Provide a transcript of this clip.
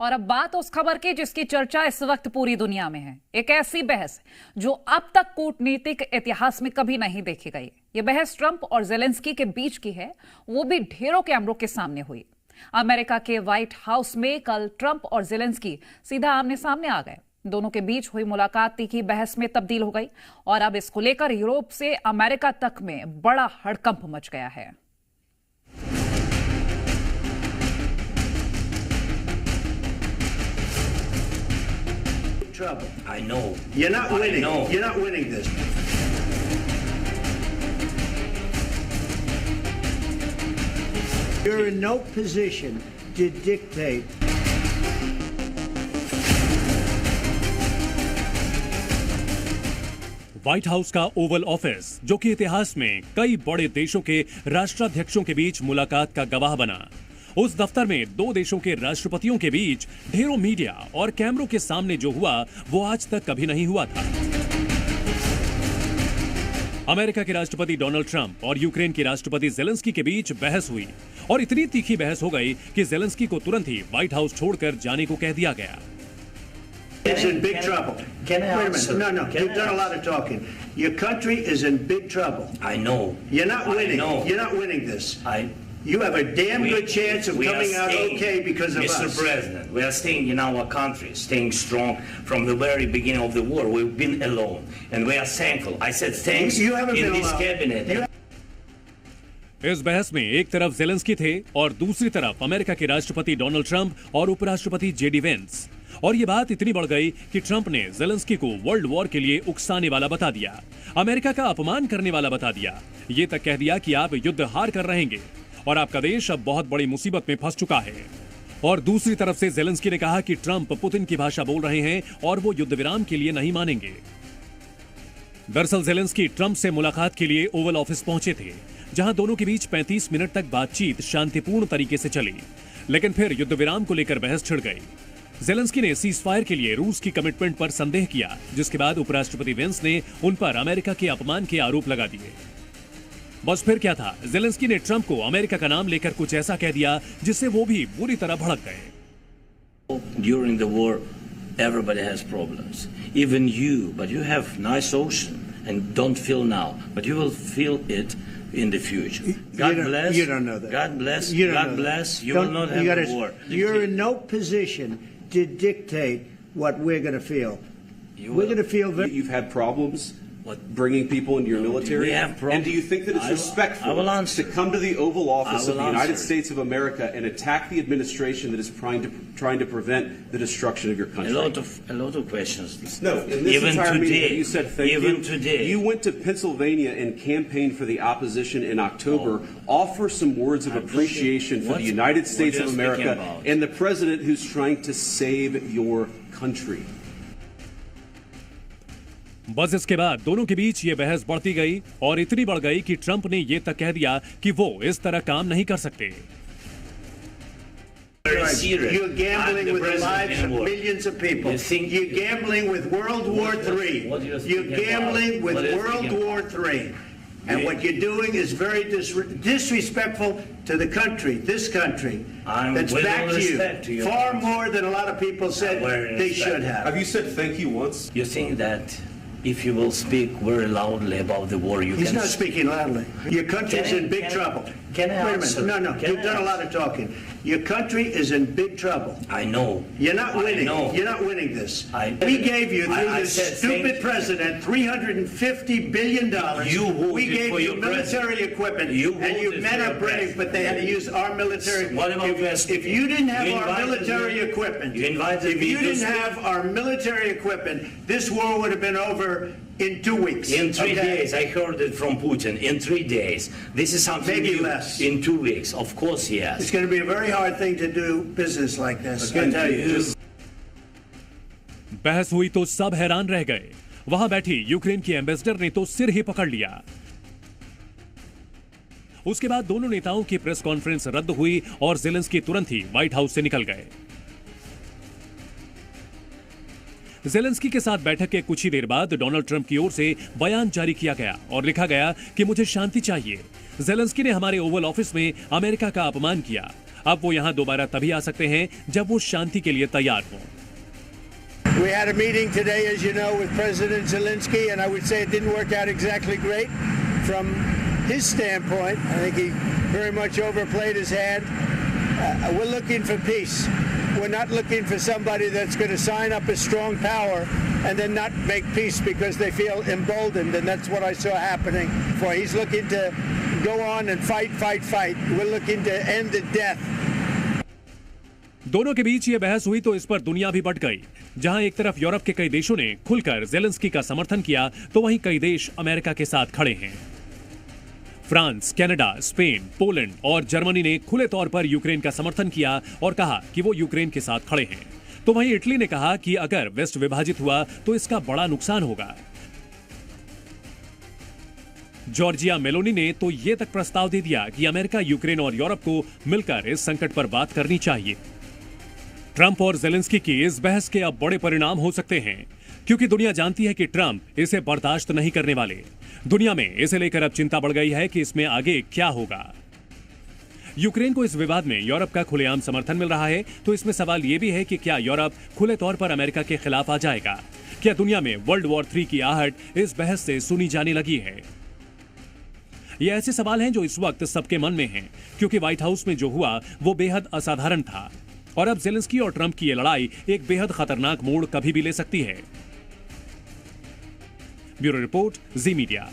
और अब बात उस खबर की जिसकी चर्चा इस वक्त पूरी दुनिया में है। एक ऐसी बहस जो अब तक कूटनीतिक इतिहास में कभी नहीं देखी गई। ये बहस ट्रंप और जेलेंस्की के बीच की है, वो भी ढेरों कैमरों के सामने हुई। अमेरिका के व्हाइट हाउस में कल ट्रंप और जेलेंस्की सीधा आमने सामने आ गए। दोनों के बीच हुई मुलाकात तीखी बहस में तब्दील हो गई और अब इसको लेकर यूरोप से अमेरिका तक में बड़ा हड़कंप मच गया है। Trouble. I know. You're not winning. I know. You're not winning this. You're in no position to dictate. White house का ओवल ऑफिस, जो कि इतिहास में कई बड़े देशों के राष्ट्राध्यक्षों के बीच मुलाकात का गवाह बना, उस दफ्तर में दो देशों के राष्ट्रपतियों के बीच ढेरों मीडिया और कैमरों के सामने जो हुआ वो आज तक कभी नहीं हुआ था। अमेरिका के राष्ट्रपति डोनाल्ड ट्रंप और यूक्रेन के राष्ट्रपति जेलेंस्की के बीच बहस हुई और इतनी तीखी बहस हो गई कि जेलेंस्की को तुरंत ही व्हाइट हाउस छोड़कर जाने को कह दिया गया। Is in big trouble. Can I Wait a answer? minute. No. You've done a lot of talking. Your country is in big trouble. I know. You're not winning. I know. You're not winning this. You have a damn good chance of coming out okay because of Mr. us. Mr. President, we are staying in our country, staying strong from the very beginning of the war. We've been alone, and we are thankful. I said thanks you haven't in been this alone. cabinet. इस बहस में एक तरफ Zelensky थे और दूसरी तरफ America के राष्ट्रपति डोनाल्ड ट्रंप और उपराष्ट्रपति जेडी वेंस। और ये बात इतनी बढ़ गई कि ट्रंप ने जेलेंस्की को वर्ल्ड वॉर के लिए उकसाने वाला बता दिया, अमेरिका का अपमान करने वाला बता दिया, ये तक कह दिया कि आप युद्ध हार कर रहेंगे और आपका देश अब बहुत बड़ी मुसीबत में फंस चुका है। और दूसरी तरफ से जेलेंस्की ने कहा कि ट्रंप पुतिन की भाषा बोल रहे हैं और वो युद्ध विराम के लिए नहीं मानेंगे। दरअसल जेलेंस्की ट्रंप से मुलाकात के लिए ओवल ऑफिस पहुंचे थे, जहां दोनों के बीच 35 मिनट तक बातचीत शांतिपूर्ण तरीके से चली, लेकिन फिर युद्ध विराम को लेकर बहस छिड़ गई। जेलेंस्की ने सीज फायर के लिए रूस की कमिटमेंट पर संदेह किया, जिसके बाद उपराष्ट्रपति वेंस ने उन पर अमेरिका के अपमान के आरोप लगा दिए। बस फिर क्या था, जेलेंस्की ने ट्रंप को अमेरिका का नाम लेकर कुछ ऐसा कह दिया जिससे वो भी बुरी तरह भड़क गए। During the war, everybody has problems, even you. But you have nice ocean and don't feel now, but you will feel it in the future. God bless. You don't know that. God bless. You don't God know bless. that. You will not have a war. You're in no position to dictate what we're going to feel. We're going to feel very. You've had problems bringing people into your military. We have problems. And do you think that it's respectful to come to the Oval Office of the United States of America and attack the administration that is trying to prevent the destruction of your country? A lot of questions. No, in this even entire today, meeting, you said thank you. Even today, you went to Pennsylvania and campaigned for the opposition in October. Offer some words of appreciation for the United States of America and the president who's trying to save your country. बस इसके बाद दोनों के बीच ये बहस बढ़ती गई और इतनी बढ़ गई कि ट्रंप ने ये तक कह दिया कि वो इस तरह काम नहीं कर सकते। You're gambling with the lives of millions of people. You're gambling with World War III. You're gambling with World War III. And what you're doing is very disrespectful to the country, this country, that's backed you far more than a lot of people said they should have. Have you said thank you once? You think that if you will speak very loudly about the war, He's not speaking loudly. Your country's in big trouble. Can I Wait a answer? minute. No. You've done a lot of talking. Your country is in big trouble. I know. You're not winning. I know. You're not winning this. We gave you, through this stupid president, $350 billion. We gave you military equipment. And your men are brave, but they had to use our military. What about if you didn't have our military equipment, if you didn't have our military equipment, this war would have been over in 2 weeks. In 3 days, I heard it from Putin. In 3 days, this is something maybe new. less. In 2 weeks, of course, yes. It's going to be a very hard thing to do business like this. I tell you. बहस हुई तो सब हैरान रह गए। वहां बैठी Ukraine की एम्बेसडर ने तो सिर ही पकड़ लिया। उसके बाद दोनों नेताओं की प्रेस कॉन्फ्रेंस रद्द हुई और जेलेंस्की तुरंत ही व्हाइट हाउस से निकल गए। जेलेंस्की के साथ बैठक के कुछ ही देर बाद डोनाल्ड ट्रंप की ओर से बयान जारी किया गया और लिखा गया कि मुझे शांति चाहिए। जेलेंस्की ने हमारे ओवल ऑफिस में अमेरिका का अपमान किया, अब वो यहाँ दोबारा तभी आ सकते हैं जब वो शांति के लिए तैयार हों। We had a meeting today, as you know, with President Zelensky, and I would say it didn't work out exactly great from his standpoint. I think he very much overplayed his hand. We're looking for peace. We're not looking for somebody that's going to sign up as strong power and then not make peace because they feel emboldened, and that's what I saw happening. For he's looking to go on and fight. We're looking to end the death. दोनों के बीच ये बहस हुई तो इस पर दुनिया भी बट गई। जहां एक तरफ यूरोप के कई देशों ने खुलकर जेलेंस्की का समर्थन किया, तो वहीं कई देश अमेरिका के साथ खड़े हैं। फ्रांस, कनाडा, स्पेन, पोलैंड और जर्मनी ने खुले तौर पर यूक्रेन का समर्थन किया और कहा कि वो यूक्रेन के साथ खड़े हैं। तो वहीं इटली ने कहा कि अगर वेस्ट विभाजित हुआ तो इसका बड़ा नुकसान होगा। जॉर्जिया मेलोनी ने तो ये तक प्रस्ताव दे दिया कि अमेरिका, यूक्रेन और यूरोप को मिलकर इस संकट पर बात करनी चाहिए। ट्रंप और जेलेंस्की की इस बहस के अब बड़े परिणाम हो सकते हैं, क्योंकि दुनिया जानती है कि ट्रंप इसे बर्दाश्त नहीं करने वाले। दुनिया में इसे लेकर अब चिंता बढ़ गई है कि इसमें आगे क्या होगा। यूक्रेन को इस विवाद में यूरोप का खुलेआम समर्थन मिल रहा है, तो इसमें सवाल यह भी है कि क्या यूरोप खुले तौर पर अमेरिका के खिलाफ आ जाएगा? क्या दुनिया में वर्ल्ड वॉर 3 की आहट इस बहस से सुनी जाने लगी है? ये ऐसे सवाल हैं जो इस वक्त सबके मन में हैं, क्योंकि व्हाइट हाउस में जो हुआ वो बेहद असाधारण था और अब जेलेंस्की और ट्रंप की ये लड़ाई एक बेहद खतरनाक मोड़ कभी भी ले सकती है। ब्यूरो रिपोर्ट, जी मीडिया।